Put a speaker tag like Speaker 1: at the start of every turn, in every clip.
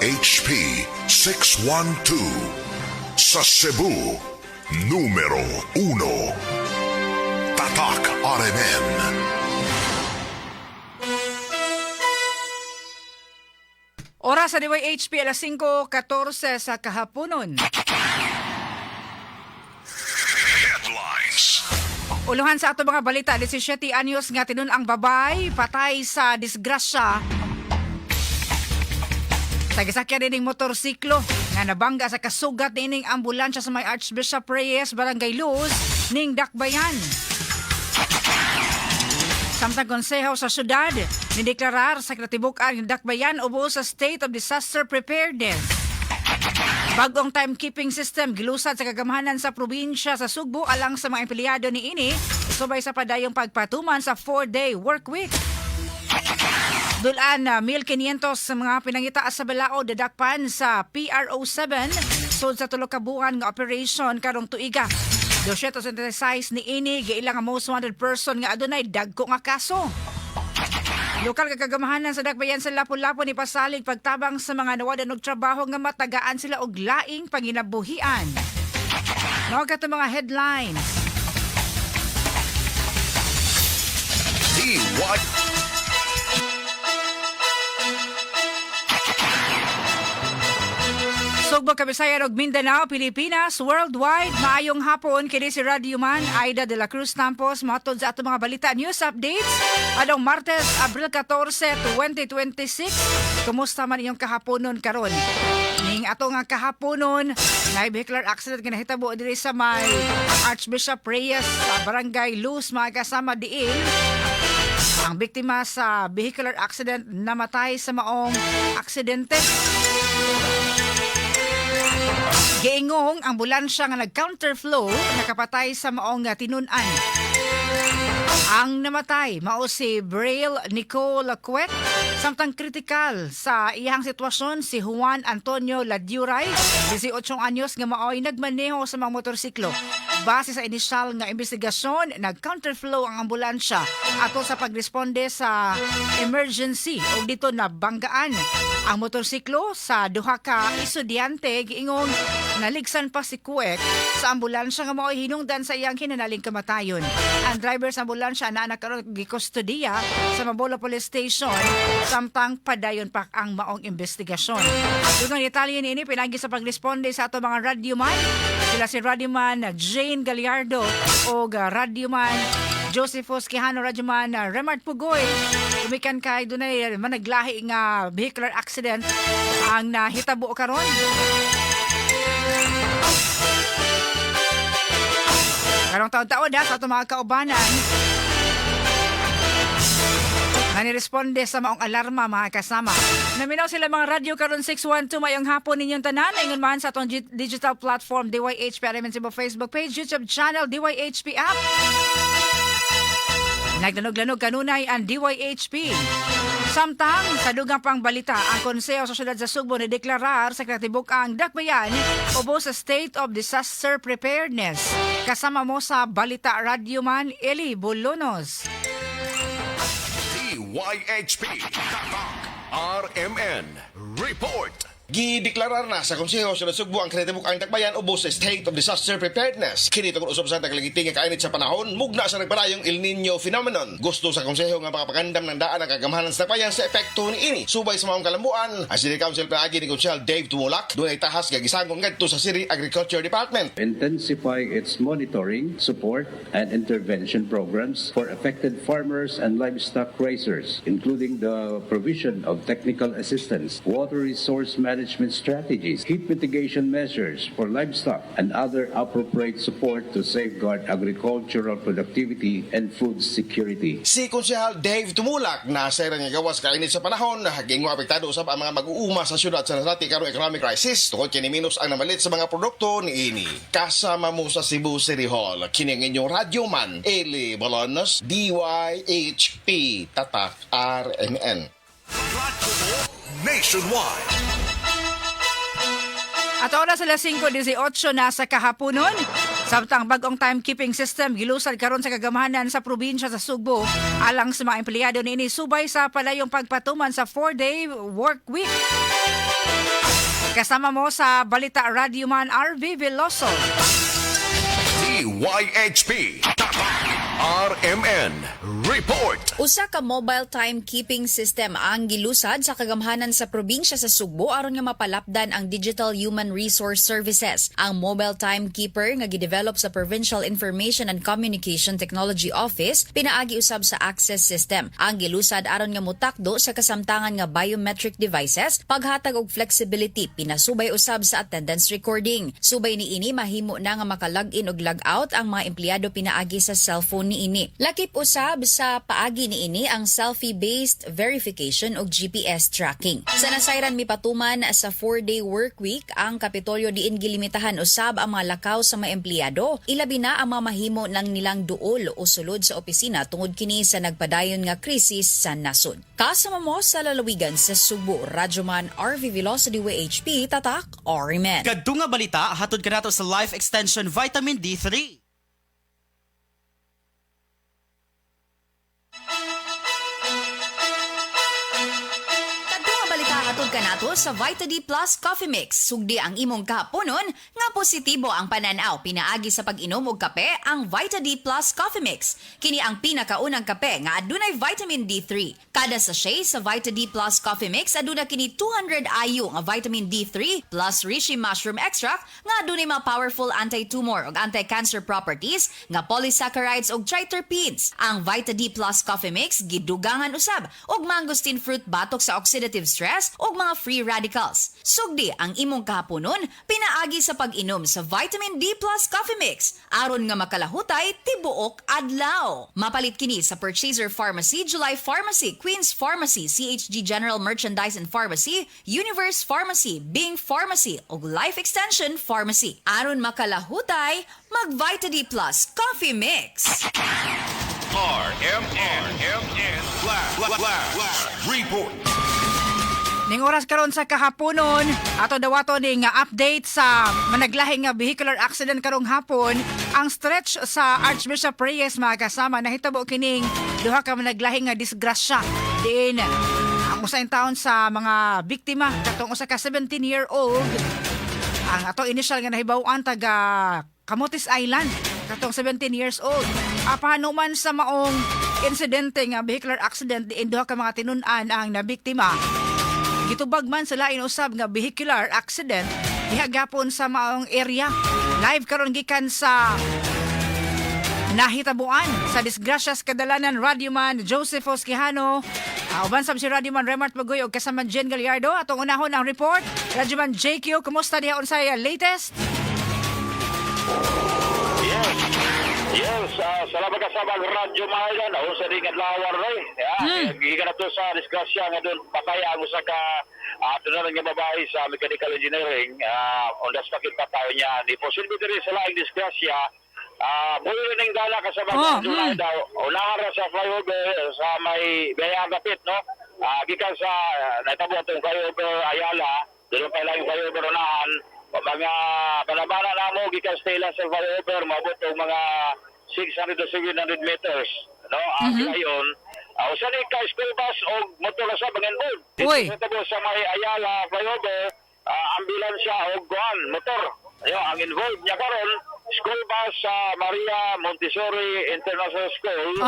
Speaker 1: DYHP 612 sa Cebu, numero 1. Tatak RMN.
Speaker 2: Oras sa DYHP alas 5:14 sa kahaponon.
Speaker 1: Headlines.
Speaker 2: Uluhan sa ato mga balita, 17 anyos nga tinun ang babay patay sa disgrasya. Tagisakyan dining motorsiklo nga nabangga sa kasugat nining ambulansya sa may Archbishop Reyes, Barangay Luz, ning Dakbayan. Samtang konseho sa syudad, nideklarar sa Kratibukan ng Dakbayan ubos sa State of Disaster Preparedness. Bagong timekeeping system gilusad sa kagamahanan sa probinsya sa Sugbo alang sa mga empleyado ni ini, subay sa padayong pagpatuman sa 4-day work week. Dulaan na 1,500 sa mga pinangitaas sa balaod dadakpan sa PRO7 sud sa tulo ka buwan nga operation karong tuiga. 276 ni ini giilang ang most wanted person nga adunay dagko nga kaso. Lokal kagamahanan sa Dakbayan sa Lapu-Lapu ni pasalig pagtabang sa mga nawadan og trabaho nga matagaan sila og laing panginabuhian. Mao kato mga headlines. Sugbo, Kabisayan ug Mindanao, Pilipinas, worldwide, maayong hapon kini si Radio Man Aida de la Cruz Tampos matod sa ato mga balita news updates adong Martes, Abril 14, 2026. Kumusta man inyong kahaponon karon? Ning ato nga kahaponon, na vehicular accident nga nahitabo diri sa may Archbishop Reyes sa Barangay Luz, mga kasama diin. Ang biktima sa vehicular accident namatay sa maong aksidente. Giingong ambulansya nga nag-counterflow nakapatay sa maong tinunan. Ang namatay mao si Braille Nicole Lacuet, samtang kritikal sa iyang sitwasyon si Juan Antonio Ladiuray, 18 anyos nga maoy nagmaneho sa mga motorsiklo. Base sa inisyal nga investigasyon, nag-counterflow ang ambulansya ato sa pagresponde sa emergency ug dito nabanggaan ang motorsiklo sa duha ka estudyante. Giingong naligsan pa si Kuek sa ambulansya nga mao'y hinungdan sa iyang kinanaling kamatayon. Ang driver sa ambulansya na nakaroon gikustodiya sa Mabolo Police Station samtang padayon pa ang maong investigasyon. Dugang detalye niini pinagi sa pagresponde sa ato mga radyoman. Sila si Radyoman Jane Gallardo o Radyoman Josephus Quijano, Radyoman Remart Pugoy. Umikan kay dunay managlahi nga vehicular accident ang nahitabo karon. Karong taon-taon sa ato mga kaubanan, naniresponde sa maong alarma, mga kasama. Naminaw sila mga radyo karon 612 mayong hapon ninyong tanan. Ingon man sa atong digital platform DYHP RMN Cebu Facebook page, YouTube channel DYHP app. Naglanog-lanog kanunay ang DYHP. Samtang sa dugang pang balita, ang konseho sa syudad sa Sugbo na deklarar sa Katibukang Dakbayan ubos sa State of Disaster Preparedness. Kasama mo sa balita Radyoman Eli Bolonos.
Speaker 1: DYHP Tatak RMN Report.
Speaker 3: Gideklarar na sa Konseho sa Sugbo ang Katibukang Dakbayan ubos sa State of Disaster Preparedness. Kini tungod usab sa naglagiting nga kainit sa panahon, mugna sa nagbarayong El Nino phenomenon. Gusto sa Konseho nga makapagandam ng daan ang kagamahanan sa Dakbayan sa epekto ni ini. Subay sa maong kalambuan, ang City Council pinagi ni Council Dave Tumulak, doon ay tahas gagisangkong ngadto sa City Agriculture Department.
Speaker 4: Intensify its monitoring, support, and intervention programs for affected farmers and livestock raisers, including the provision of technical assistance, water resource management strategies, heat mitigation measures for livestock, and other appropriate support to safeguard agricultural productivity and food security.
Speaker 3: Si Konsehal Dave Tumulak na sa nga gawas kainit sa panahon, haging mga apektado usab ang mga mag-uuma sa syudad sa nasati karong economic crisis tungod kini minus ang namalit sa mga produkto ni ini. Kasama mo sa Cebu City Hall, kini ang inyong radyoman Eli Bolonos, DYHP Tatak RMN.
Speaker 1: Nationwide.
Speaker 2: At oras alas 5:18 na sa kahaponon. Samtang bagong timekeeping system gilusad karon sa kagamahanan sa probinsya sa Sugbo alang sa mga empleyado niini subay sa palayong pagpatuman sa 4-day work week. Kasama mo sa Balita Radio Man RV Veloso.
Speaker 1: DYHP RMN Report.
Speaker 5: Usa ka mobile timekeeping system ang gilusad sa kagamhanan sa probinsya sa Sugbo aron nga mapalapdan ang Digital Human Resource Services. Ang mobile timekeeper nga gidevelop sa Provincial Information and Communication Technology Office pinaagi usab sa access system. Ang gilusad aron nga mutakdo sa kasamtangan nga biometric devices, paghatag og flexibility, pinasubay usab sa attendance recording. Subay niini mahimo na nga maka-login og log-out ang mga empleyado pinaagi sa cellphone niini. Lakip usab sa paagi niini ang selfie-based verification og GPS tracking. Sa nasayran mipatuman sa 4-day work week, ang Kapitolyo diin gilimitahan usab ang mga lakaw sa mga empleyado. Ilabi na ang mga mahimo ng nilang duol o sulod sa opisina tungod kini sa nagpadayon nga krisis sa nasod. Kasama mo sa lalawigan sa Subo, Radyoman RV Velocity WHP, Tatak, RMN.
Speaker 6: Kadtunga balita, hatod ka nato sa Life Extension Vitamin D3.
Speaker 5: Kanato sa Vita D Plus Coffee Mix. Sugdi ang imong kahaponon nga positibo ang pananaw pinaagi sa pag-inom og kape ang Vita D Plus Coffee Mix. Kini ang pinakaunang kape nga adunay vitamin D3. Kada sachet sa Vita D Plus Coffee Mix aduna kini 200 IU nga vitamin D3 plus reishi mushroom extract nga adunay mga powerful anti-tumor ug anti-cancer properties nga polysaccharides ug triterpenes. Ang Vita D Plus Coffee Mix gidugangan usab og mangosteen fruit batok sa oxidative stress ug mga free radicals. Sugdi ang imong kahaponon pinaagi sa pag-inom sa Vitamin D Plus Coffee Mix aron nga makalahutay tibuok adlaw. Mapalit kini sa Purchaser Pharmacy, July Pharmacy, Queen's Pharmacy, CHG General Merchandise and Pharmacy, Universe Pharmacy, Bing Pharmacy ug Life Extension Pharmacy. Aron makalahutay, mag Vita D Plus Coffee Mix.
Speaker 1: RMN Flash Report.
Speaker 2: Ning oras karon sa kahaponon, ato dawato ning update sa managlahing nga vehicular accident karong hapon. Ang stretch sa Archbishop Reyes mga kasama nahitabo kining duha ka managlahing nga disgrasya. Diin ang usaing taon sa mga biktima katong usa ka 17-year-old. Ang ato initial nga nahibaw-an taga Camotes Island katong 17 years old. Paano man sa maong insidente nga vehicular accident diin duha ka mga tinun-an ang nabiktima. Gitubag man sa lain usab nga vehicular accident diha gapon sa maong area. Live karon gikan sa nahitabuan sa disgrasyas kadalanan Radyoman Joseph Osquijano. Uban sab si Radyoman Remart Bagoy og kasama Jen Gallardo. Atong unahon ang report. Radyoman JQ, kumusta diha unsay latest?
Speaker 7: Yes, salamat kasama ang radyo mahalan. Ako sa ringan lawar rin. Giga na to sa disgrasya nga doon patay ang usa ka tunaran nga babae sa mechanical engineering. On the spot patay niya. Ni posible rin sa laing disgrasya. Buhay rin dala kasama ng July daw. Unahan sa flyover sa may bayang kapit, no? Gikan sa natabo itong flyover Ayala. Doon pa lang yung flyover unahan. Mga panabana na mo, gikan stela sa flyover, mabot ang mga 600 to 700 meters. No? Ang ngayon, usa ni ka school bus o motor sa Bangenbog.
Speaker 2: Uy.
Speaker 7: Dito sa may Ayala flyover, ambulansya o guan, motor. Ang involved niya karon, school bus sa Maria Montessori International School.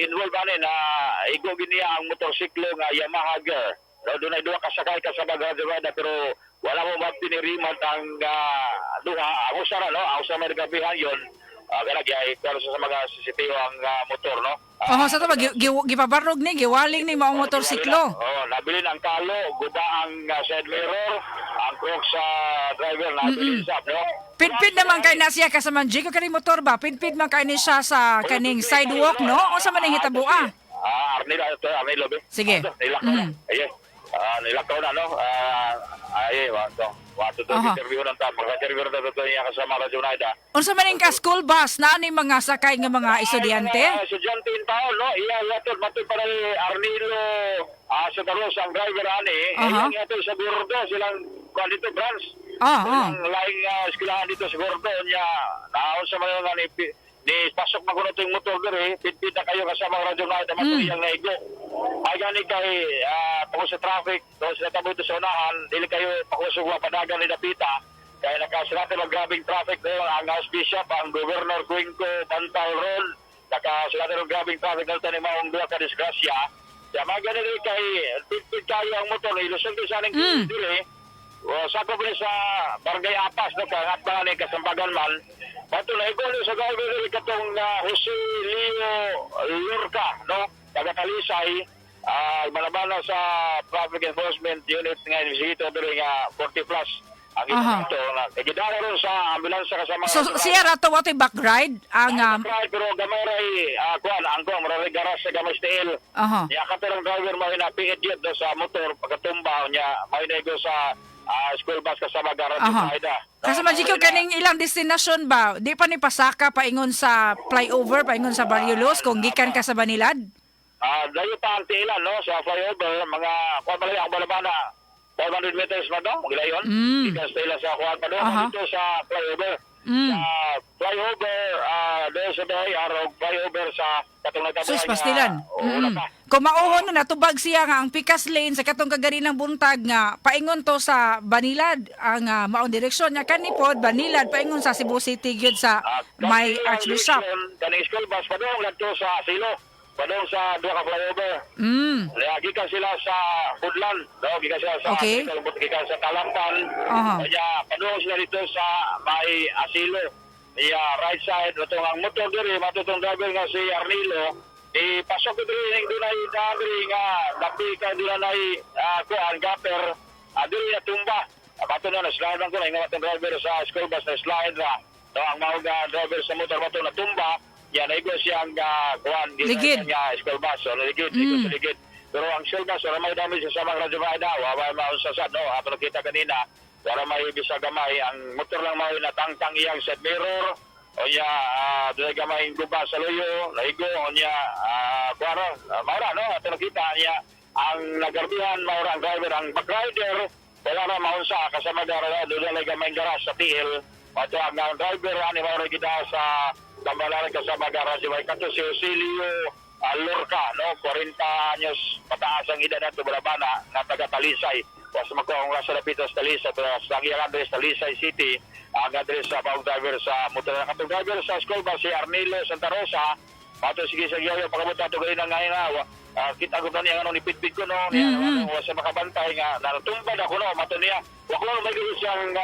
Speaker 7: Involved ani na igugin niya ang motorsiklo nga Yamaha Gear. No, doon ay duha kasakay ka sa bagrada pero wala mo mapinirimat ang duha. Ako sa ako sa may nagabihan yun. Galagay, pero sa mga CCTV ang motor, no?
Speaker 2: Sa to ba gipabarog ni giwaling ni maong motorsiklo.
Speaker 7: Nabili ng talo, guba ang side mirror, ang crook sa driver nabili sab, no?
Speaker 2: Pinpid naman kay na siya kasama Jiko kani motor ba? Pinpid man kay ni siya sa kaning sidewalk, no? O sa man hitabua?
Speaker 7: Arnilo, be.
Speaker 2: Sige.
Speaker 7: Nilakaw na, no? Wato to interview ng pagka-interview na to niya kasama Radyo Naida.
Speaker 2: Unsa man ka school bus na ni mga sakay nga mga estudyante?
Speaker 7: Estudyante in taon, no? Iyato matod para ni Arnilo sa Taros ang driver ani. Yang ito sa Gordo silang dito branch. Ang laing eskwelahan dito sa Gordo niya. Naon sa mga ni Di pasok magulo yung motor diri, pitpit na kayo kasama ang radyo na ito, matuliyang na igo. Ay gani kay tungkol sa traffic, tungkol sa tabo ito sa unahan, dili kayo pakusugwa padagan ni Dapita. Kaya nakasilatan ng grabing traffic doon ang House Bishop, ang Governor Cuenco, Bantal Road, nakasilatan ng grabing traffic doon ni Maong Dua ka disgrasya. Kaya mga gani rin kay pitpit kayo ang motor, ilusong ko sa aning diri. Sa ko sa Barangay Apas, no, kangat na ni Kasambagan man, bato na igol sa gawin katong Jose Leo Lurca, no? Taga-Talisay, malabana sa Traffic Enforcement Unit nga investigator during 40 plus. Ang ito na igidara ron sa ambulansya kasama.
Speaker 2: So siya rato wato backride ang
Speaker 7: pero gamay ray kuan ang ko maray garas sa gamay steel. Ya katerong driver mo na pingit yun sa motor pagkatumba niya may nego sa school bus kasama garage Ida.
Speaker 2: Kasi magikyo kaning ilang destinasyon ba? Di pa ni pasaka paingon sa flyover, paingon sa Barriolos kung gikan ka sa Banilad?
Speaker 7: Dayo pa ang tiilan, no? Sa flyover, mga kuwan malay ang balabana. 500 meters na daw, magilayon. Ikas tila sa kuwan pa doon. Dito sa flyover. Sa flyover, doon sa day, araw flyover sa katong nagtabuhay
Speaker 2: Sus, pastilan.
Speaker 7: pa.
Speaker 2: Kung mauhon na natubag siya nga ang pikas lane sa katong kagari ng buntag nga paingon to sa Banilad ang maong direksyon niya kanipod Banilad paingon sa Cebu City gyud sa may Archbishop.
Speaker 7: Kaning school bus pa doon, ladto sa Silo. Padong sa dua ka flyover. Gikan sila sa Woodland, no? Gikan sila sa gikan sa Talampan. Kaya padong sila dito sa may Asilo. Right side matong ang motor diri matutong driver nga si Arnilo. Pasok ko diri ning dunay diri nga labi ka dira nay kuan gapper. Diri na tumba. Bato na slide lang ko na nga driver sa school bus na slide ra. No, ang mga driver sa motor bato na tumba. Yan, naigo siyang kuhan
Speaker 2: ligid
Speaker 7: niya, school bus, so ligid. Pero ang school bus, wala may damage sa mga radyo maida, wala may mausasad, no? Ato nakita kanina, wala may bisa gamay, ang motor lang may natangtang iyang set mirror, o niya, doon gamay yung guba sa luyo, naigo, o niya, kuwaro, maura, no? Ato nakita niya, ang nagarbihan, maura ang driver, ang backrider, wala na maunsa, kasama dara, doon na gamay garas sa tiil, ato ang driver, ani maura kita sa Tambalan kasama garage may kato si Joselio Lurca, no? 40 anyos pataas ang edad nato Balabana na taga Talisay. Was magkong sa Lapitas Talisay, sa Sangiang Andres Talisay City, ang address sa bawang driver sa motor na katong driver sa school bus si Arnilo Santa Rosa. Pato sige sa giyo pagkabuta to galing ngayon kita ko niya ano ni pitpit ko no niya sa makabantay nga natumbad ako no mato niya. Wa ko may siyang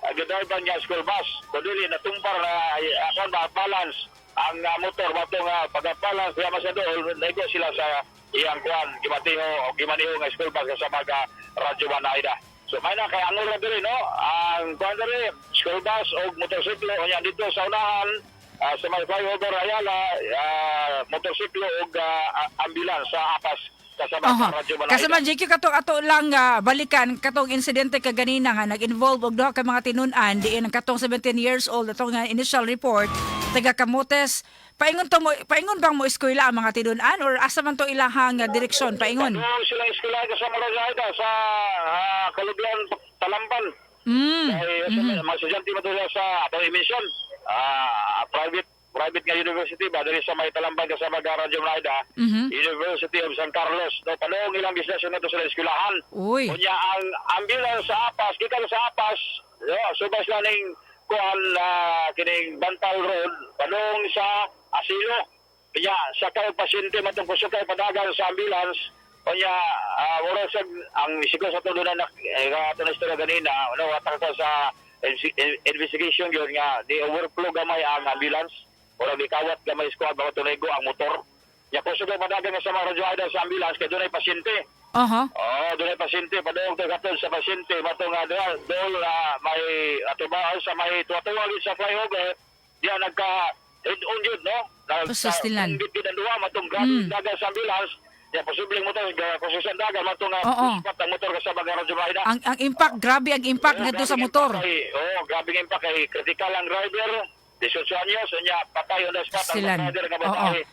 Speaker 7: driver niya school bus. Kundi natumbar na akan balance ang motor batong pag-balance siya masyado naigo sila sa iyang kuan gimatiho o gimaniho nga school bus sa mga radyo Manaida. So may na kay ang ulo diri no ang kuan diri school bus o motorsiklo o yan dito sa unahan sa may flyover Ayala motorsiklo o ambulance sa Apas
Speaker 2: Kasama JQ katong ato lang balikan katong insidente kaganina nga nag-involve og duha ka mga tinunan diin ang katong 17 years old atong initial report taga Camotes paingon bang mo eskwela ang mga tinunan or asa man to ilahang direksyon paingon
Speaker 7: sila eskwela sa Maragayda sa Kaluglan Talamban mga estudyante matula sa atong emission private nga university ba diri sa may Talamban kasama Radyo Maida University of San Carlos no palong ilang business na to sa eskwelahan unya ang ambulance sa Apas gikan sa Apas subas na ning kuan kining Bantal Road palong sa Asilo unya sa kay pasyente matong kusukay padagan sa ambulance unya wala sa ang siguro sa tulo na ato na istorya ganina ano watak ko sa investigation gyud nga di overflow gamay ang ambulance wala gikawat gamay squad bago tunego ang motor. Ya kung sugay padagan sa mga radyo Aida sa ambulance kay dunay pasyente. Dunay pasyente padong tagatol sa pasyente matong dol may atubaw sa may tuwa-tuwa sa flyover diya nagka unjud no.
Speaker 2: Pasastilan.
Speaker 7: Duwa matong dagan sa ambulance. Ya posibleng motor kususan dagan matong ang motor sa mga radyo Aida.
Speaker 2: Ang impact grabe ang impact ngadto sa motor.
Speaker 7: Grabe ang impact kay critical ang driver. 18 anyos, niya patay on the spot ang rider nga batay.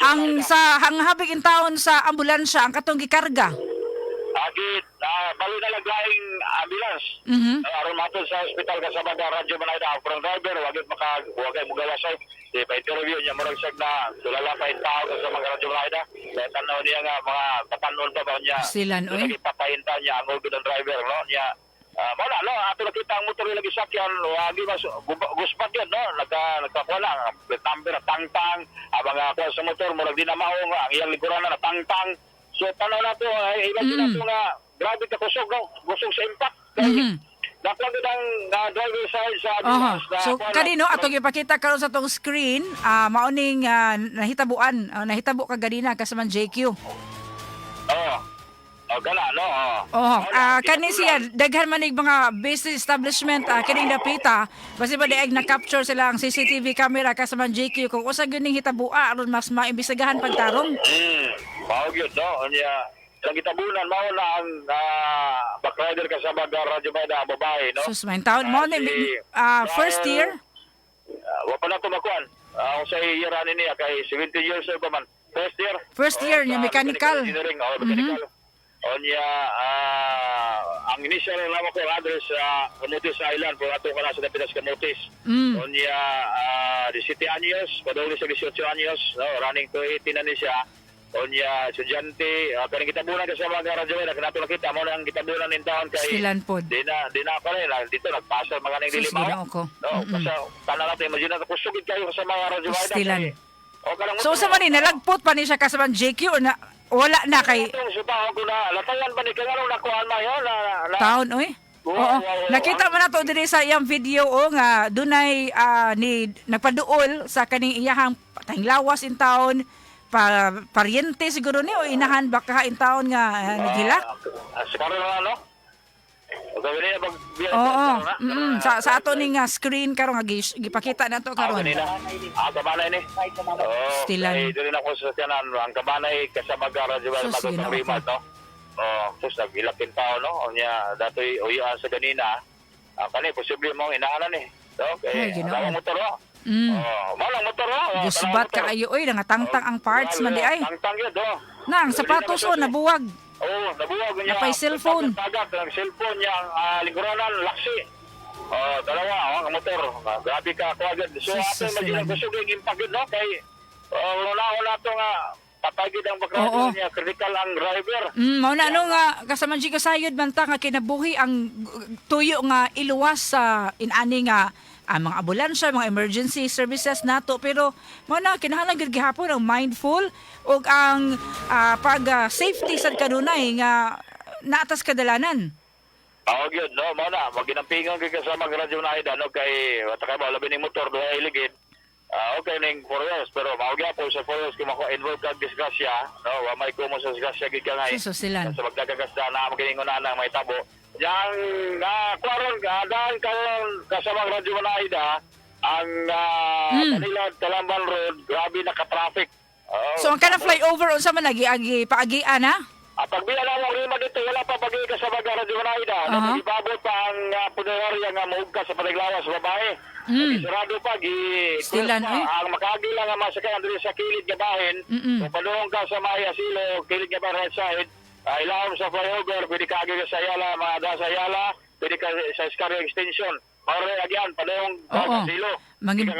Speaker 7: Ang sa hanghabig in taon sa ambulansya ang katong gikarga. Agit balo na lang laing ambulance ambulance. Aron matod sa ospital kasama nga radyo manay ang prong driver wagay mugawasay. Di pa interview niya murag sag na tulala pa yung tao sa mga radyo manay da. Tanaw niya nga mga patanon pa ba niya.
Speaker 2: Silan, oy.
Speaker 7: Nagpapahinta niya ang ulo ng driver no niya. Wala no ato nakita ang motor lagi sakyan wagi mas guspat yun no nagkakuha number tangtang ang mga kuha sa motor murag di na maong ang iyang likuran na tangtang. So tanaw na to iba din na to nga grabe ka kusog sa impact. Napagod ang driver side sa ambulance.
Speaker 2: So kanino atong ipakita karon sa tong screen, mauning nahitabo ka ganina kasaman JQ.
Speaker 7: Gala no.
Speaker 2: Kani siya daghan manig mga business establishment kining dapita basi ba daig na capture sila ang CCTV camera kasaman JQ kung usa gyud ning hitabua aron mas maimbestigahan pagtarong.
Speaker 7: Mao gyud no unya ang gitabunan mao na ang backrider kasama ga radyo ba da babae no.
Speaker 2: Sus man taon mo ni first year.
Speaker 7: Wa pa na to makuan. Ang sa year ani niya kay 70 years old pa man. First year
Speaker 2: niya mechanical.
Speaker 7: Engineering mechanical. Onya ang initial lang ko address sa Camotes Island pero ato kana sa Dapitas Camotes. Onya 17 anyos, paduli sa 18 anyos, no, running to 18 na ni siya. Onya estudyante, kaning kitabunan sa mga radyo na kanato nakita mo nang kitabunan nin taon kay
Speaker 2: Silan pod.
Speaker 7: Di na pa rin dito nagpasa mga ning dili
Speaker 2: Ginoo ko.
Speaker 7: No, kasi tanan natin imagine na kusugid kayo sa mga radyo
Speaker 2: Stilan. So
Speaker 7: sa
Speaker 2: sa man ni nalagpot pa ni siya kasaman JQ na wala na kay
Speaker 7: subahan ko na latayan pa ni kangano nakuha mayo na
Speaker 2: taon oy. Oo. Nakita man nato diri sa iyang video nga dunay ni nagpaduol sa kaning iyahang patayng lawas in taon pariente siguro ni o inahan baka in taon nga naghilak.
Speaker 7: Siguro na ano?
Speaker 2: Sa ato ning screen karon nga gipakita nato karon.
Speaker 7: Kabanay ni.
Speaker 2: Stilan.
Speaker 7: Dili na ko sa tiyanan ang kabanay kasama ga radyo ba matong remote no. Sus nagilapin tao no. Onya datoy uyaan sa ganina. Kani posible mo inahanan ni. Okay. Ang motor no. Malang motor no.
Speaker 2: Gusbat ka ayo oy nangatangtang ang parts man di ay.
Speaker 7: Tangtang yun do.
Speaker 2: Nang sapatos nabuwag.
Speaker 7: Nabuwag niya.
Speaker 2: Napay cellphone.
Speaker 7: Ang cellphone niya, lingkuranan, laksi. Dalawa, ang motor. Grabe ka, kagad. So, ato yung kusog yung impact yun, no? Kay, una ito nga, patagid ang background niya, critical ang driver.
Speaker 2: Mao na ano nga, kasama si kasayod man ta nga kinabuhi ang tuyo nga iluwas sa inani nga mga ambulansya, mga emergency services nato pero mao na kinahanglan gyud gihapon ang mindful ug ang pag-safety sad kanunay nga naatas kadalanan.
Speaker 7: Gyud no, mao na maginampingan gyud sa mga radyo na ida no kay watakay ba labi ning motor duha iligid. Okay ning 4 years pero mao gyapon sa 4 years kung mako involved kag disgrasya no, wa may kumo sa disgrasya gid kangay.
Speaker 2: Silan.
Speaker 7: Sa magkakagasda na maginingon na may tabo. Yang kwaron daan karon kasama radyo na ida ang Manila Talamban Road grabe naka-traffic.
Speaker 2: So ang kana flyover unsa man lagi paagian na?
Speaker 7: Pagbila na mo rima dito wala pa pagi ka sa mga radyo na ida. Ibabot pa ang punerarya nga maugka sa panaglawas sa babae. Sarado pa
Speaker 2: Stilan
Speaker 7: ang makagi lang nga masakay andiri sa kilid nga bahin. Kung padung ka sa Maya Silo, kilid nga ba right side. Ilawom sa flyover, pwede ka agi sa Ayala, mga da sa Ayala, pwede ka sa Escario Extension. Maure agyan, padung sa Silo.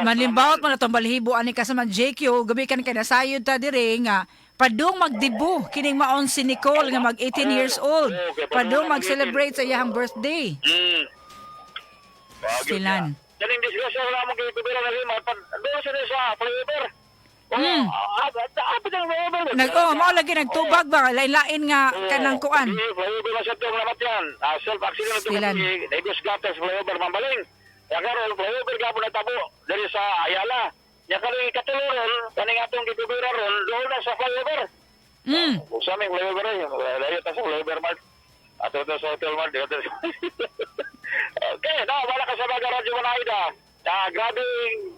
Speaker 2: Malimbawat man atong balhibo ani kasama JQ, gabi kan kay nasayod ta diri nga padung magdibu kining maon si Nicole nga mag 18 years old. Padung mag-celebrate sa iyang birthday. Stilan.
Speaker 7: Daling disgrasya wala mo kay tubira na rin, doon sa flyover.
Speaker 2: Mao lagi nagtubag ba lain-lain nga kanang kuan.
Speaker 7: Flyover na sa tong lamat yan. Self-accident
Speaker 2: Stilan.
Speaker 7: Naibus gatas flyover mambaling. Ya karon flyover gapon na tabo diri sa Ayala. Ya kani katuluron kaning atong gitubira ron doon na sa flyover. Sa aming flyover ay layo ta sa flyover mart. Ato to sa hotel mart. Okay, wala ka sa mga radyo na ida. Grabe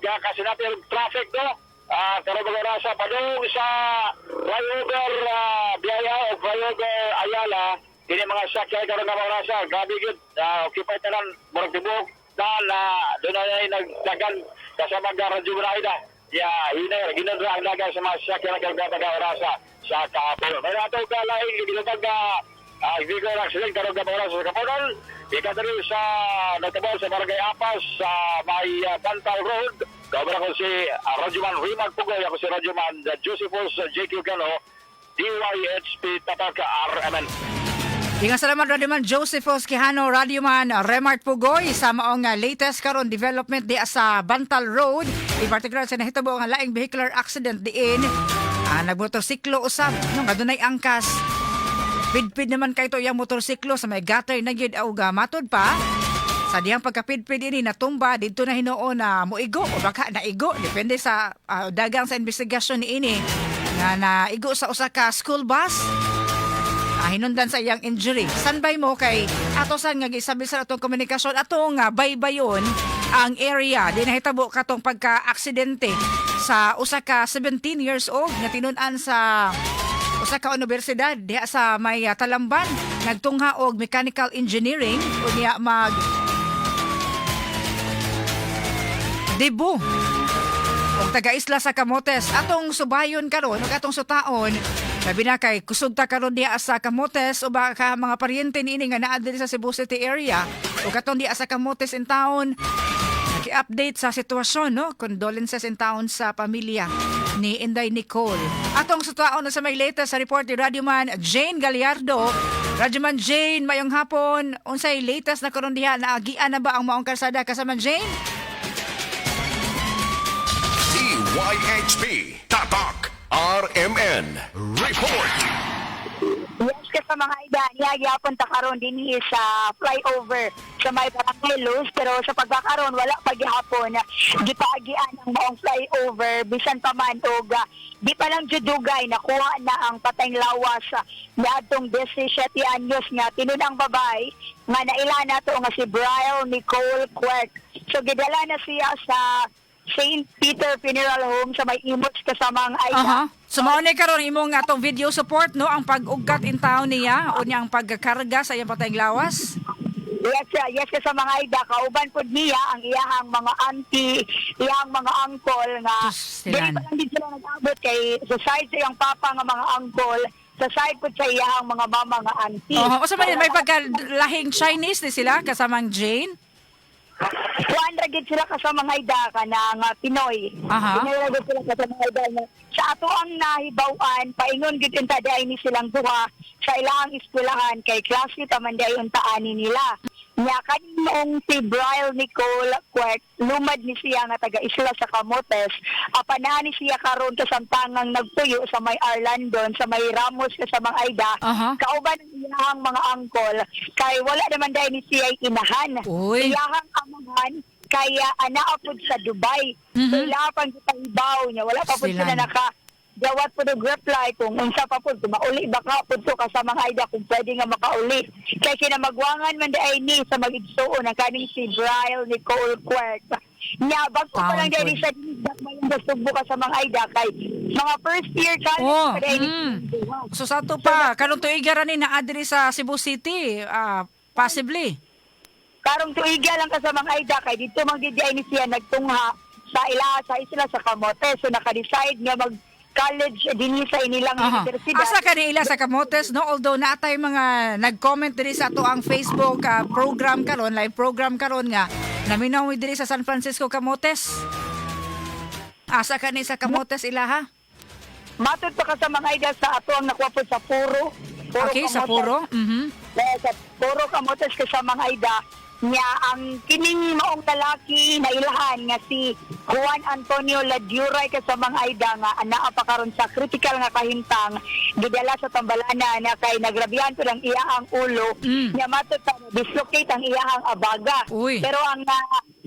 Speaker 7: kasi natin traffic do. Pero mag-arasa pa doon sa flyover Biaya o flyover Ayala, kini mga sakya karon nga mag-arasa. Grabe yun, occupy tanan, murag tibok, doon ay nagdagan kasama nga radyo na ida. Ginadra ang dagan sa mga sakya na mag-arasa sa kahapon. May nato ka laing ginatag vehicle accident karon gabaw sa Kapunon. Ikadali sa nagtabol sa Barangay Apas sa may Bantal Road. Gawin ako si Radyoman Rimag Pugoy, ako si Radyoman Josephus JQ Gano, DYHP Tatak RMN.
Speaker 2: Inga salamat Radyoman Josephus Quijano, Radyoman Remart Pugoy sa maong latest karon development di sa Bantal Road. In particular sa nahitabo nga laing vehicular accident diin. Nagmotorsiklo usab no adunay angkas. Pidpid naman kay to yang motorsiklo sa may gutter na gyud auga matod pa. Sa diyang pagkapidpid ini natumba didto na hinuon na moigo o baka naigo depende sa dagang sa investigasyon ni ini nga naigo sa usa ka school bus. Hinundan sa iyang injury. Standby mo kay atosan nga gisabi sa atong komunikasyon atong baybayon ang area di nahitabo katong pagka-aksidente sa usa ka 17 years old nga tinun-an sa usa ka universidad diha sa may Talamban nagtungha og mechanical engineering unya mag debo og taga-isla sa Camotes atong subayon karon ug atong sutaon labi na kay kusog ta karon diha sa Camotes o baka mga paryente niini nga naa diri sa Cebu City area ug atong diha sa Camotes in town naki-update sa sitwasyon no condolences in town sa pamilya ni Inday Nicole. Atong sutaon na sa may latest sa report ni Radyoman Jane Gallardo. Radyoman Jane, mayong hapon. Unsay latest na karon diha naagian na ba ang maong kalsada kasama Jane?
Speaker 1: DYHP Tatak RMN Report.
Speaker 8: Yes, kasi mga idan, nagyapon ta karon din sa flyover sa may Barangay Luz, pero sa pagkakaroon wala pa gihapon gipaagian ang maong flyover bisan pa man og di pa lang judugay nakuha na ang patayng lawas niadtong 17 anyos nga tinunang babay nga naila nato nga si Brian Nicole Quirk. So gidala na siya sa St. Peter Funeral Home sa may Imots kasamang Aida.
Speaker 2: So mao ni karon imong atong video support no ang pag-ugkat in town niya o niyang pagkarga sa iyang patayng lawas.
Speaker 8: Yes, sa mga Aida, kauban po niya ang iyahang mga auntie, iyahang mga uncle nga dili pa lang din sila nag-abot kay sa side sa iyang papa nga mga uncle, sa side po sa iyahang mga mama nga auntie.
Speaker 2: O sa man may pagkalahing Chinese ni sila kasamang Jane?
Speaker 8: Kuan ra gid sila kasama mga Aida kanang Pinoy. Pinoy ra gid sila kasama mga Aida nga sa ato ang nahibaw-an paingon gid unta day ni silang duha sa ilang eskwelahan kay klase taman day untaan nila. Nya kanimong si Brian Nicole Quirk lumad ni siya nga taga-isla sa Camotes. Apanahan ni siya karon kasamtangang nagtuyo sa may Arlandon sa may Ramos kasamang Aida. Kauban ang iyahang mga angkol kay wala naman day ni siya inahan. Iyahang amahan kaya anaapod sa Dubai. So ilapang ibaw niya wala pa po sila gawat po ng reply kung unsa pa po mauli baka po to kasama mga Aida kung pwede nga makauli kay kinamagwangan man day ni sa magigsuon ang kaning si Brian Nicole Quirk nya bago pa lang day sa mayong gasugbo ka sa mga Aida kay mga first year college
Speaker 2: so sa to pa kanong tuiga ni naa diri sa Cebu City possibly
Speaker 8: karong tuiga lang ka sa mga Aida kay dito man gid ni siya nagtungha sa isla sa Camotes so naka-decide nga mag college din sa inilang universidad.
Speaker 2: Asa ka ila sa Camotes no although naatay mga nag-comment diri sa ato ang Facebook program karon live program karon nga naminaw diri sa San Francisco Camotes. Asa ka ni sa Camotes ilaha?
Speaker 8: Matud pa ka sa mga Aida sa ato ang nakuha po sa Puro.
Speaker 2: Okay, sa Puro.
Speaker 8: Sa Puro Camotes ka sa mga Aida nya ang kining maong lalaki na ilahan nga si Juan Antonio Ladiuray sa mga Aida nga anaa pa karon sa critical nga kahimtang gidala sa Tambalana na kay nagrabihan to ang iyahang ulo nya matud ta dislocate ang iyahang abaga. Pero ang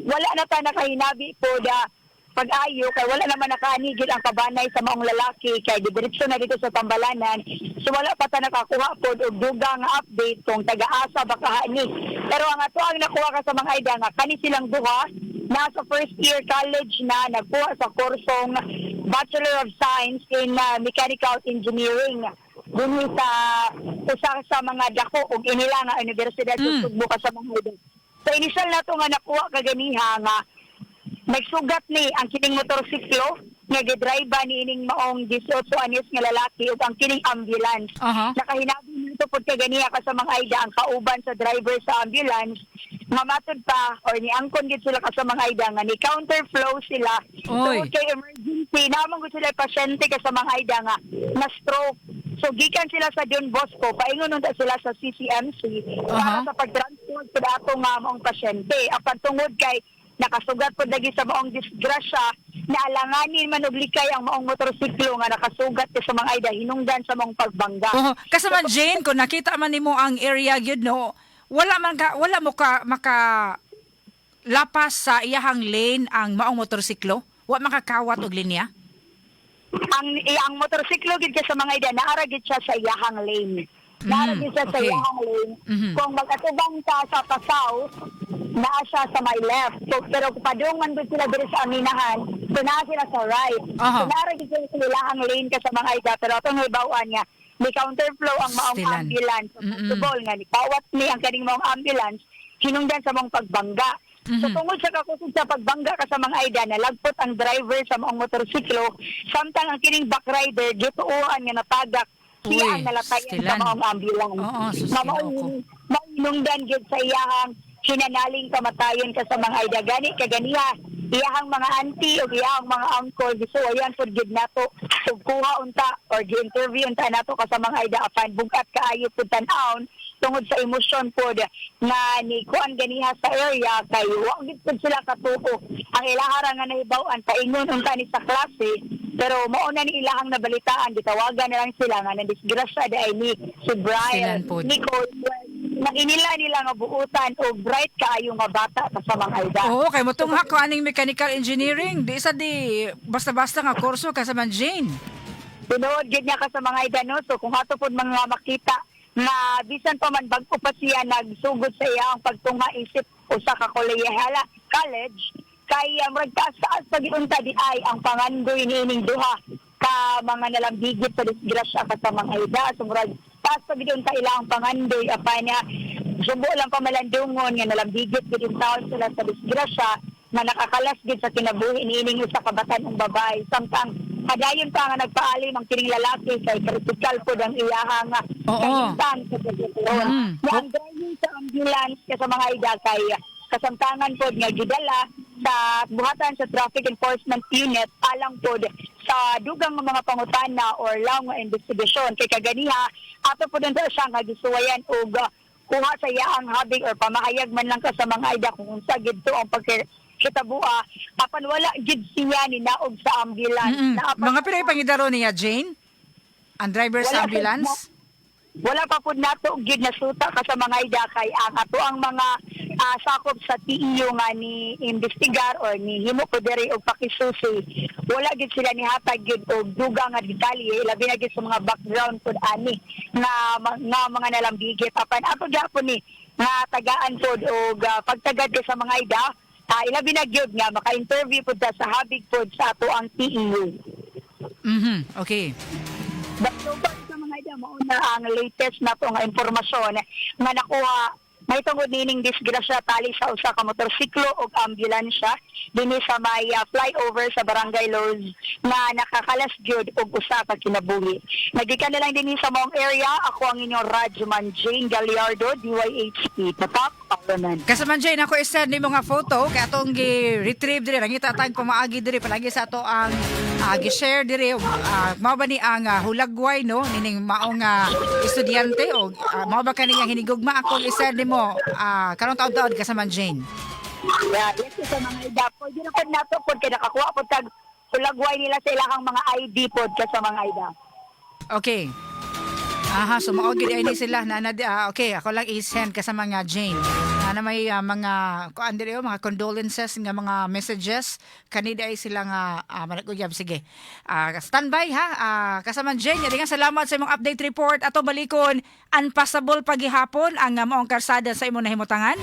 Speaker 8: wala na ta nakahinabi po pag-ayo kay wala naman nakaanigid ang kabanay sa maong lalaki kay diretso na dito sa Tambalanan so wala pa ta nakakuha pod og dugang update kung taga-asa baka ni pero ang ato ang nakuha ka sa mga Aida nga kani silang duha nasa first year college na nagkuha sa kursong Bachelor of Science in Mechanical Engineering dinhi sa usa sa mga dako og inila nga Universidad sa Cebu sa mga Aida so initial na to nga nakuha kaganiha nga nagsugat ni ang kining motorsiklo nga gidrive ni ining maong 18 anyos nga lalaki ug ang kining ambulance. Nakahinabi dito po kaganiya ka sa mga aida ang kauban sa driver sa ambulance nga matod pa or ni angkon gid sila ka sa mga aida nga ni counterflow sila.
Speaker 2: Oy.
Speaker 8: So kay emergency naman gud sila pasyente ka sa mga aida nga na stroke. So gikan sila sa Don Bosco, paingon unta sila sa CCMC para sa pagtransport sa ato nga maong pasyente. Apan tungod kay nakasugat po lagi sa maong disgrasya na alanganin man og likay ang maong motorsiklo nga nakasugat sa mga aida hinungdan sa maong pagbangga.
Speaker 2: Kasaman Jane, kung nakita man nimo ang area gyud no, wala mo ka maka lapas sa iyahang lane ang maong motorsiklo? Wa makakawat og linya?
Speaker 8: Ang motorsiklo gid sa mga ida naara gid siya sa iyahang lane. Naara gid siya sa
Speaker 2: okay.
Speaker 8: iyahang lane. Kung mag-atubang ka sa pasaw, naa siya sa my left. So, pero padungan gid sila diri sa aminahan, so naa sila sa right. So naara gid siya sa iyahang lane ka sa mga ida, pero atong hibaw-an niya ni counterflow ang maong
Speaker 2: Stilan.
Speaker 8: ambulance. Possible nga ni kawat ni ang kaning maong ambulance hinungdan sa maong pagbangga. So tungod sa kakusog sa pagbangga ka sa mga aida, nalagpot ang driver sa maong motorsiklo, samtang ang kining back rider gituuan nga natagak siya ang nalatayan sa
Speaker 2: stilan.
Speaker 8: maong ambulance.
Speaker 2: Oo, susino ko.
Speaker 8: Mainungdan gid sa iyahang hinanaling kamatayon ka sa mga aida. Gani kaganiha iyahang mga auntie o iyahang mga uncle gisuwayan pod gid nato ug kuha unta or gi-interview unta nato ka sa mga aida apan bugat kaayo pud tan-awon tungod sa emosyon pod nga ni kuan ganiha sa area kay wa gid pud sila katuo ang ilahara nga nahibaw-an paingon unta ni sa klase pero mao na ni ilahang nabalitaan gitawagan na lang sila nga nadisgrasya ay ni si Brian
Speaker 2: Stilan pod.
Speaker 8: Nicole na inila nila nga buutan o bright kaayo nga bata sa mga aida.
Speaker 2: Oo, kay motong ko aning mechanical engineering. Di isa di basta-basta nga kurso kasaman Jane.
Speaker 8: Tinuod gid niya ka sa mga ida no. So kung ato pod mga makita na bisan pa man bag-o pa siya nagsugod sa iya ang pagtunga isip usa ka college kay murag taas sa giunta di ay ang pangandoy niining duha ka mga nalambigit sa disgrasya ka sa mga ida. So murag taas sa giunta ila ang pangandoy apan niya subo lang pamalandungon nga nalambigit gid yung taon sila sa disgrasya na nakakalas gid sa kinabuhi niining usa ka batan-ong babae samtang padayon pa nga nagpaalim ang kining lalaki kay kritikal po ang iyahang kahintan sa pagkakaroon. Ang driving sa ambulance ka sa mga ida kay kasamtangan po nga gidala sa buhatan sa Traffic Enforcement Unit alang po sa dugang mga pangutana or lang nga investigasyon kay kaganiha ato po doon siya nga gisuwayan og kuha sa iyang habig or pamahayag man lang ka sa mga ida kung unsa gid to ang pagkitabua apan wala gid siya ni naog sa ambulance.
Speaker 2: Mga pilay pangidaro niya Jane? Ang driver sa ambulance?
Speaker 8: Wala pa po nato gid nasuta ka sa mga ida kay ang ato ang mga sakop sa TEU nga ni investigar or ni himo ko diri og pakisusi wala gid sila ni hatag gid og dugang nga detalye labi na gid sa mga background pud ani nga mga nalambigit apan ato gyapon ni nga tagaan pod og pagtagad ka sa mga ida ilabi na gyud nga maka-interview pud sa habig pod sa ato ang TEU.
Speaker 2: Okay.
Speaker 8: Basubad sa mga ida mao na ang latest na to nga impormasyon nga nakuha may tungod nining disgrasya tali sa usa ka motorsiklo ug ambulansya dinhi sa may flyover sa Barangay Lourdes na nakakalas gyud og usa ka kinabuhi. Nagikan na lang dinhi sa maong area ako ang inyong Radyoman Jane Gallardo DYHP Tatak Parliament.
Speaker 2: Kasaman Jane ako i-send nimo nga photo kay atong gi-retrieve diri nangita tag pamaagi diri palagi sa ato ang gi-share diri mao ba ni ang hulagway no nining maong estudyante o mao ba kani nga hinigugma ako i-send nimo karong taon-taon kasaman Jane.
Speaker 8: Yeah, yes sa mga ida po di na pod nato pod kay nakakuha pod tag hulagway nila sa ilahang mga ID pod sa mga ida.
Speaker 2: Okay. So maogid ay ni sila na okay, ako lang i-send ka sa mga Jane. Na may mga kuan diri mga condolences nga mga messages kanida ay sila nga managuyab sige. Standby ha. Kasama Jane, nga salamat sa imong update report ato balikon unpassable pagihapon ang maong karsada sa imong nahimutangan.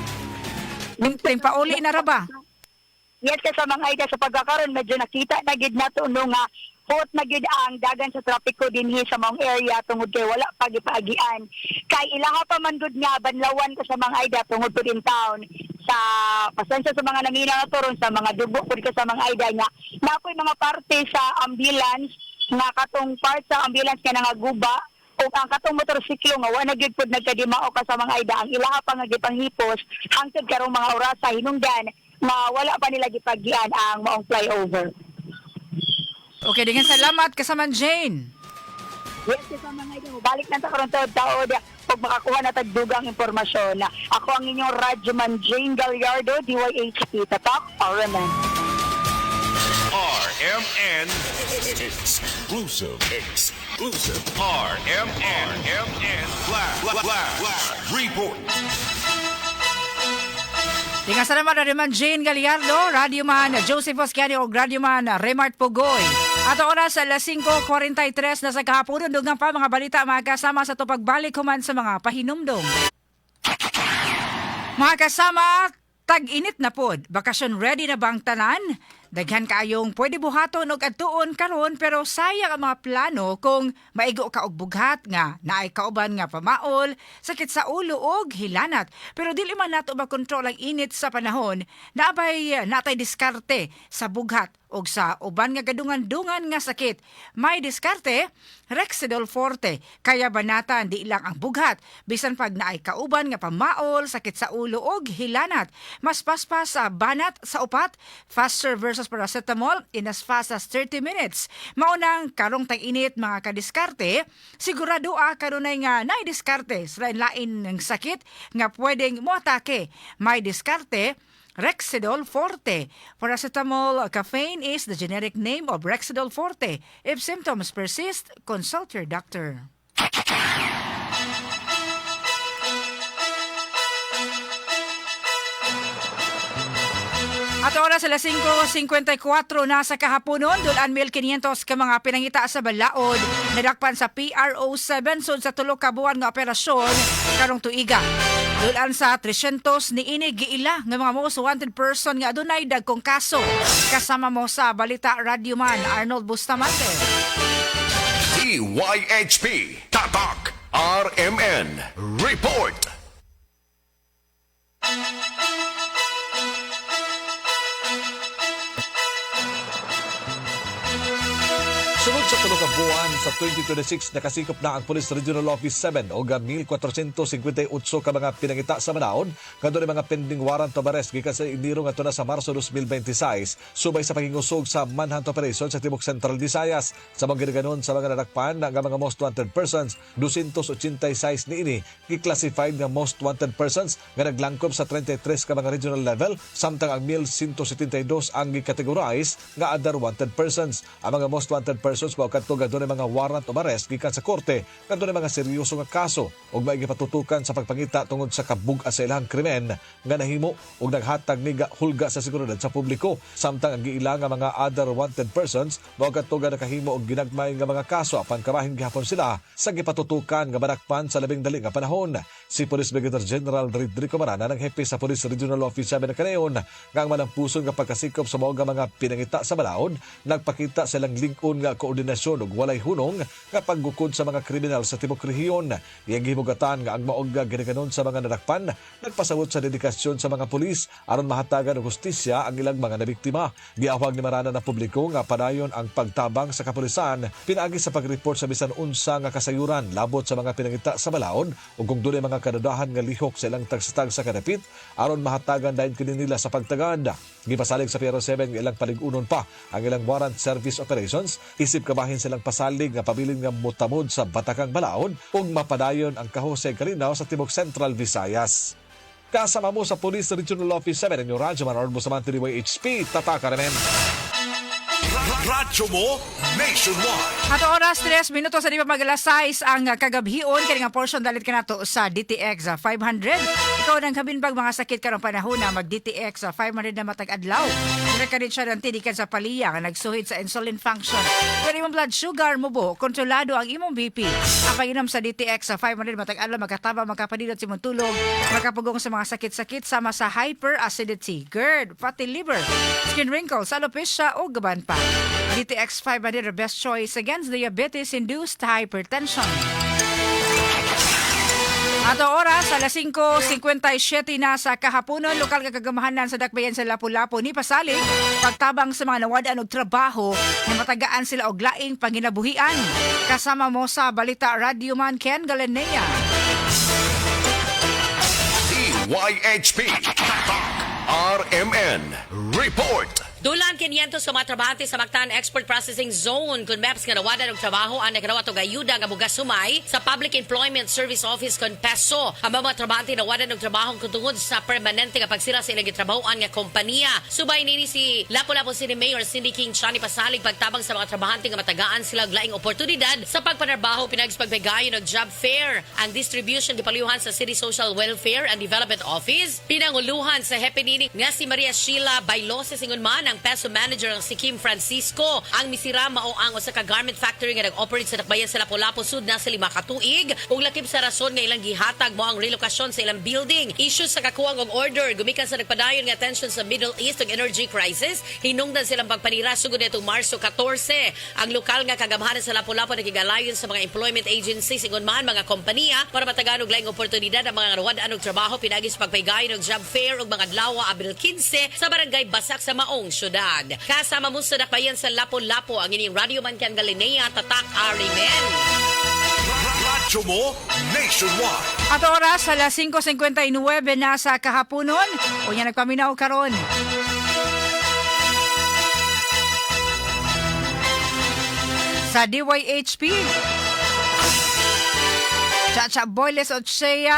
Speaker 2: Ting pauli na ra ba?
Speaker 8: Yes, sa mga ida sa pagkakaroon medyo nakita na gid nato nga hot na gid ang dagan sa trapiko dinhi sa maong area tungod kay wala pagipaagian kay ilaha pa man gud nga banlawan ko sa mga ida tungod pud in town sa pasensya sa mga nangina na turon sa mga dugo pud ka sa mga ida nga napoy mga parte sa ambulance nga katong part sa ambulance nga nangaguba ug ang katong motorsiklo nga wa na gyud pud nagkadimao ka sa mga ida, ang ilaha pa nga gipanghipos hangtod karong mga oras sa hinungdan nga wala pa nila gipagyan ang maong flyover.
Speaker 2: Okay, dengan salamat kasaman Jane.
Speaker 8: Yes, sa mga ida, balik na ta karon taod pag makakuha na tagdugang impormasyon. Ako ang inyong radyoman Jane Gallardo, DYHP Tatak, RMN.
Speaker 1: RMN exclusive. RMN Flash Report.
Speaker 2: Dengan salamat Radyoman Jane Gallardo, Radyoman Joseph Oscani o Radyoman Remart Pugoy. Ato oras sa 5:43 na sa kahapon, dugang pa mga balita mga kasama sa to pagbalik human sa mga pahinumdom. Mga kasama, tag-init na pod. Bakasyon ready na bang tanan? Daghan kaayong pwede buhaton og adtuon karon pero sayang ang mga plano kung maigo ka og bughat nga naay kauban nga pamaol, sakit sa ulo og hilanat. Pero dili man nato makontrol ang init sa panahon, naabay natay diskarte sa bughat og sa uban nga gadungan-dungan nga sakit. May diskarte, Rexidol Forte, kaya banatan di lang ang bughat, bisan pag naay kauban nga pamaol, sakit sa ulo og hilanat. Mas paspas sa banat sa upat, faster versus paracetamol in as fast as 30 minutes. Maunang karong tag-init mga kadiskarte, sigurado kanunay nga naidiskarte sa lain ng sakit nga pwedeng moatake. May diskarte, Rexidol Forte. Paracetamol caffeine is the generic name of Rexidol Forte. If symptoms persist, consult your doctor. At oras sa 5:54 na sa kahaponon, dulan 1,500 ka mga pinangita sa balaod, nadakpan sa PRO7 sud sa tulo ka buwan nga operasyon karong tuiga. Dulan sa 300 ni ini giila nga mga most wanted person nga adunay dagkong kaso. Kasama mo sa Balita Radyoman Arnold Bustamante.
Speaker 1: DYHP Tatak RMN Report.
Speaker 9: Sunod sa tulo ka buwan sa 2026 nakasikop na ang Police Regional Office 7 o 1,458 ka mga pinangita sa Manaon kadto mga pending warrant of arrest gikan sa Enero ngadto na sa Marso 2026 subay sa pagingusog sa manhunt operation sa Tibok Central Visayas. Sa mga ginanon sa mga nadakpan nga mga most wanted persons, 286 niini gi-classified nga most wanted persons nga naglangkob sa 33 ka mga regional level samtang ang 1,172 ang gi-categorize nga other wanted persons. Ang mga most wanted persons mao kadto gadto mga warrant of arrest gikan sa korte kadto mga seryoso nga kaso ug maigi patutukan sa pagpangita tungod sa kabug-a sa ilahang krimen nga nahimo ug naghatag ni hulga sa seguridad sa publiko. Samtang ang giila nga mga other wanted persons mao kadto nga nakahimo og ginagmay nga mga kaso apan kamahin gihapon sila sa gipatutukan nga badakpan sa labing dali nga panahon. Si Police Brigadier General Rodrigo Marana ng hepe sa Police Regional Office 7 kanayon nga ang malampuson nga pagkasikop sa mga pinangita sa balaod nagpakita silang lingon nga koordinasyon ug walay hunong nga paggukod sa mga kriminal sa tibok rehiyon. Iyang gihimugatan nga ang maog nga ginikanon sa mga nadakpan nagpasabot sa dedikasyon sa mga pulis aron mahatagan og hustisya ang ilang mga nabiktima. Giawag ni Marana na publiko nga padayon ang pagtabang sa kapulisan pinaagi sa pag-report sa bisan unsa nga kasayuran labot sa mga pinangita sa balaod ug kung dunay mga kadadahan nga lihok sa ilang tagsitag sa kadapit aron mahatagan dayon kini nila sa pagtagad. Gipasalig sa PRO7 nga ilang paligunon pa ang ilang warrant service operations isip kabahin silang pasalig nga pabilin nga mutamod sa Batakang Balaod ug mapadayon ang kahusay kalinaw sa Tibok Central Visayas. Kasama mo sa Police Regional Office 7 inyong radyo man Arnold Bustamante DYHP Tatak RMN.
Speaker 1: Radyo mo nationwide.
Speaker 2: At oras 3 minutos sa di pa mag-alas 6 ang kagabhion kani nga portion dalit kanato sa DTX 500. Ikaw nang kabinbag mga sakit karong panahon na mag DTX 500 na matag adlaw. Dira ka din siya ng tinikan sa paliya nga nagsuhid sa insulin function. Kung imong blood sugar mo bo, kontrolado ang imong BP. Ang pag-inom sa DTX 500 matag adlaw magkataba magkapadidot sa imong tulog, makapugong sa mga sakit-sakit sama sa hyperacidity, GERD, fatty liver, skin wrinkles, alopecia o gaban pa. DTX 500 the best choice against diabetes-induced hypertension. Ato oras, alas 5:57 na sa kahaponon, lokal nga kagamahanan sa dakbayan sa Lapu-Lapu ni pasalig pagtabang sa mga nawadaan og trabaho na matagaan sila og laing panginabuhian. Kasama mo sa Balita Radio Man Ken Galanea.
Speaker 1: DYHP RMN Report.
Speaker 10: Dulan 500 sa mga trabahante sa Mactan Export Processing Zone kung MEPS nga nawadan og trabaho ang nagrawat og ayuda nga bugas sumay sa Public Employment Service Office kon PESO. Ang mga trabahante nawadan og trabaho kung tungod sa permanente nga pagsira sa ilang gitrabahoan nga kompanya. Subay nini si Lapu-Lapu City Mayor Cindy King Chani pasalig pagtabang sa mga trabahante nga matagaan sila og laing oportunidad sa pagpanarbaho pinagis pagpagayon og job fair. Ang distribution gipaluyuhan sa City Social Welfare and Development Office. Pinanguluhan sa happy nini nga si Maria Sheila Bailose singon man ang PESO manager ang si Kim Francisco. Ang misira mao ang usa ka garment factory nga nag-operate sa dakbayan sa Lapu-Lapu Sud na sa 5 ka tuig. Ug lakip sa rason nga ilang gihatag mo ang relokasyon sa ilang building. Issues sa kakuwang og order gumikan sa nagpadayon nga tension sa Middle East ug energy crisis. Hinungdan silang pagpanira sugod nitong Marso 14. Ang lokal nga kagamahanan sa Lapu-Lapu nagigalayon sa mga employment agencies ingon man mga kompanya para matagaan og laing oportunidad ang mga nawadaan og trabaho pinagis pagpaygayon og job fair ug mga adlaw Abril 15 sa barangay Basak sa Maong syudad. Kasama mo sa dakbayan sa Lapu-Lapu ang ining Radio Man Ken Galanea tatak Arimen.
Speaker 1: Radyo mo nationwide.
Speaker 2: At oras, alas 5:59 na sa kahaponon. O yan nagpaminaw karon. Sa DYHP, Chacha Boyles Ochea,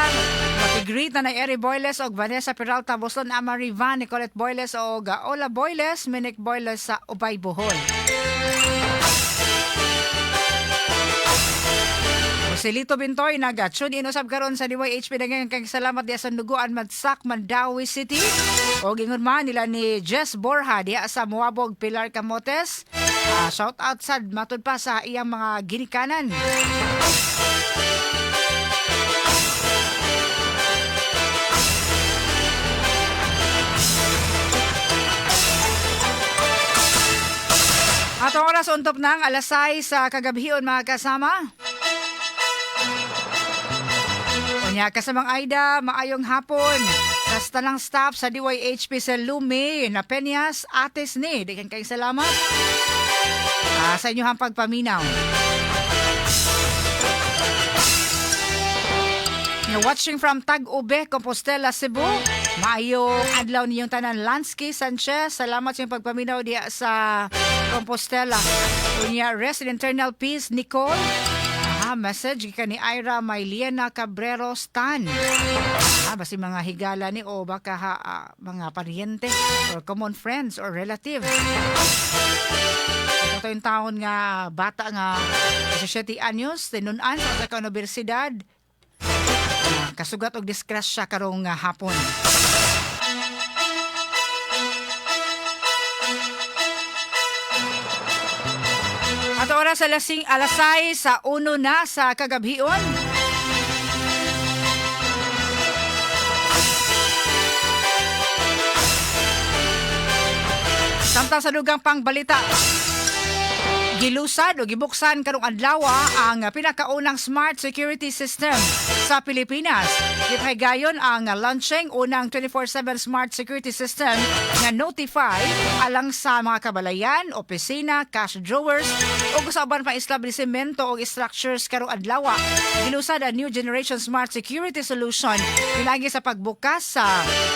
Speaker 2: makigreet na Eri Boyles o Vanessa Peralta Boslon, Amari Van, Nicolette Boyles o Ola Boyles, Minik Boyles sa Ubay, Bohol. Si Lito Bintoy naga-tune in usab karon sa DYHP daghang kay salamat diya sa Nuguan Madsak, Mandawi City. O gingon man nila ni Jess Borja diya sa Muabog, Pilar Camotes. Shout out sad matud pa sa iyang mga ginikanan. At ang oras untop ng alas 6 sa kagabhion mga kasama. Unya kasamang Aida, maayong hapon. Sa tanang staff sa DYHP sa Lumi, na Peñas, Ates ni. Daghang kayong salamat sa inyong pagpaminaw. Watching from Tag-Ube, Compostela, Cebu. Maayong adlaw niyong tanan. Lansky Sanchez, salamat sa inyong pagpaminaw diya sa Compostela. Unya, Rest in Eternal Peace, Nicole. Message ka ni Ira Maylena Cabrero Stan. Basi mga higala ni o baka mga pariente or common friends or relatives. Ito yung taon nga bata nga 17 anyos, tinunan sa universidad. Kasugat og disgrasya karong hapon. At oras alas 6 sa 1 na sa kagabhion. Samtang sa dugang pang balita, gilusad o gibuksan karong adlaw ang pinakaunang smart security system sa Pilipinas. Gipahigayon ang launching unang 24/7 smart security system nga Notify alang sa mga kabalayan, opisina, cash drawers o usaban pa establishmento o structures karong adlaw. Gilusad ang new generation smart security solution pinagi sa pagbukas sa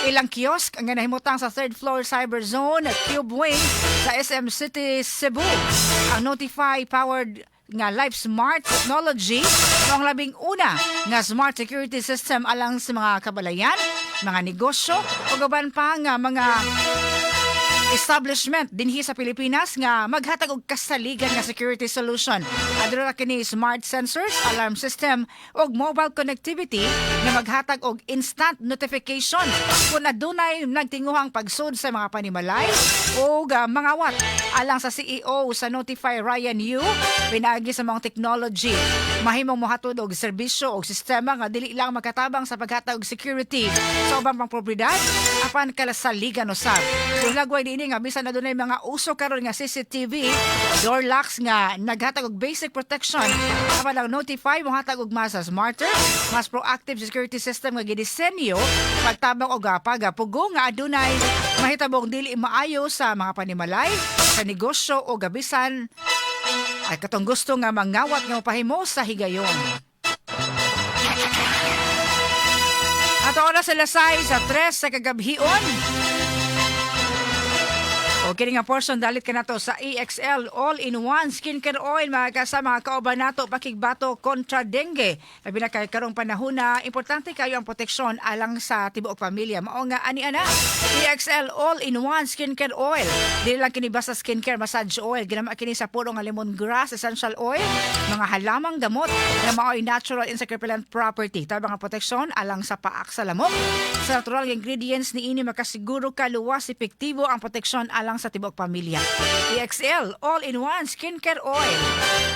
Speaker 2: ilang kiosk nga nahimutang sa 3rd floor cyber zone at Cube Wing sa SM City, Cebu. Ang Notify powered nga Life Smart Technology ang labing una nga smart security system alang sa mga kabalayan, mga negosyo o gaban pa nga mga establishment dinhi sa Pilipinas nga maghatag og kasaligan nga security solution. Adro ra kini smart sensors, alarm system ug mobile connectivity nga maghatag og instant notification kung adunay nagtinguhang pagsud sa mga panimalay o mangawat. Alang sa CEO sa Notify Ryan Yu, pinagi sa mga technology mahimong mohatod og serbisyo og sistema nga dili lang makatabang sa paghatag og security sa ubang pang propiedad apan kalasaligan usab. Lagway dinhi nga bisan adunay mga uso karon nga CCTV, door locks nga naghatag og basic protection apan ang notify mohatag og mas smarter, mas proactive security system nga gidisenyo pagtabang og pagapugo nga adunay mahitabong dili maayo sa mga panimalay, sa negosyo o gabisan ay katong gusto nga mangawat nga mapahimo sa higayon. Ato oras sa lasay sa 3 sa kagabhion. O kini nga portion dalit ka nato sa EXL All-in-One Skincare Oil mga kasama mga kauban nato pakigbato kontra dengue. Labi na kay karong panahon na importante kayo ang proteksyon alang sa tibuok pamilya. Mao nga ani ana EXL All-in-One Skincare Oil. Dili lang kini basta skincare massage oil, ginama kini sa puro nga lemongrass essential oil, mga halamang gamot na mao'y natural and succulent property. Tabang nga proteksyon alang sa paak sa lamok. Sa natural nga ingredients ni ini makasiguro ka luwas epektibo ang proteksyon alang sa tibok pamilya. EXL All-in-One Skincare Oil.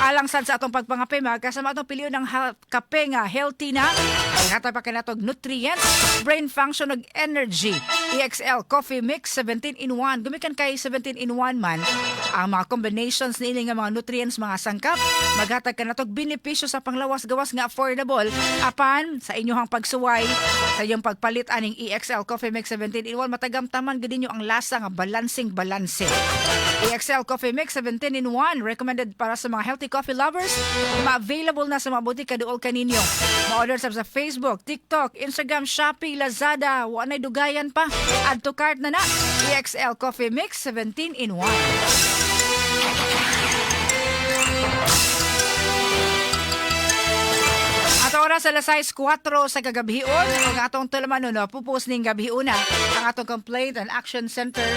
Speaker 2: Alang sad sa atong pagpangape mga kasama atong piliyon ng kape nga healthy na, hatag pa kanatog nutrients, brain function ug energy. EXL Coffee Mix 17-in-1. Gumikan kay 17-in-1 man ang mga combinations ni nga mga nutrients, mga sangkap, maghatag kanatog benepisyo sa panglawas-gawas nga affordable apan sa inyong pagsuway sa iyong pagpalit aning EXL Coffee Mix 17-in-1 matagamtaman gid ninyo ang lasa nga balancing EXL Coffee Mix 17-in-1 recommended para sa mga healthy coffee lovers. Ma-available na sa mga butika duol kaninyo. Ma-order sa Facebook, TikTok, Instagram, Shopee, Lazada. Wanay dugayan pa. Add to cart na. EXL Coffee Mix 17-in-1. At oras sa lasay 4 sa kagabhion, ang atong tulaman no, pupus ning gabhiuna ang atong Complaint and Action Center.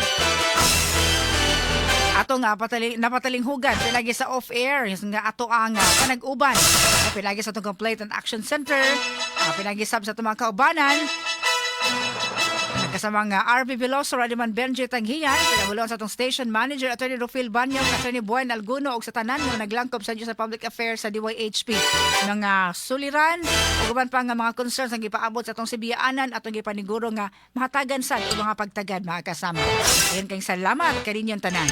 Speaker 2: Ato nga napatalinghugan pilagi sa off-air nga ato ang panag-uban. Pilagi sa atong Complaint and Action Center, pilagi sab sa atong mga kaubanan. Kasama nga RP Veloso, Radiman Benji Tanghiyan, pinagulong sa atong station manager, Attorney Rufil Banyog, Attorney Buen Alguno, ug sa tanan nga naglangkob sa sa public affairs sa DYHP. Mga suliran, ug uban pa nga mga concerns ang gipaabot sa atong sibiyaanan, atong gipaniguro nga mahatagan sad o mga pagtagad mga kasama. Ayan kayong salamat kaninyong tanan.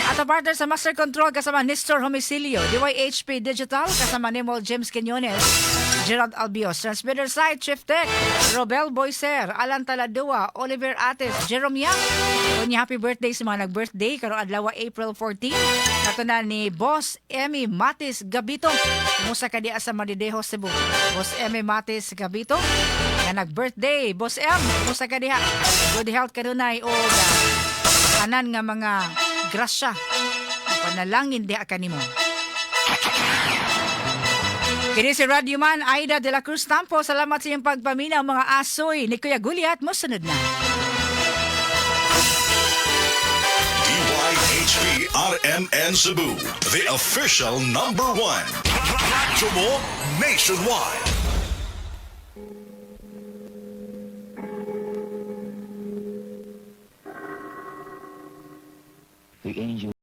Speaker 2: At ang partner sa Master Control kasama Nestor Homicilio, DYHP Digital kasama Nemo James Quinones, Gerald Albios, Transmitter Site, Chief Tech, Robel Boyser, Alan Taladua, Oliver Ates, Jerome Yang. Kunya happy birthday sa mga nag-birthday karong adlaw April 14. Nato na ni Boss Emmy Matis Gabito. Kumusta ka diya sa Maridejo, Cebu? Boss Emmy Matis Gabito na nag-birthday. Boss M, kumusta ka diya? Good health kanunay o tanan nga mga grasya. Panalangin diya kanimo. Kini si Radio Man Aida de la Cruz Tampo. Salamat sa iyong pagpaminaw mga asoy ni Kuya Guliat. Musunod na.
Speaker 1: DYHP RMN Cebu, the official #1. Radyo mo nationwide.
Speaker 11: The angel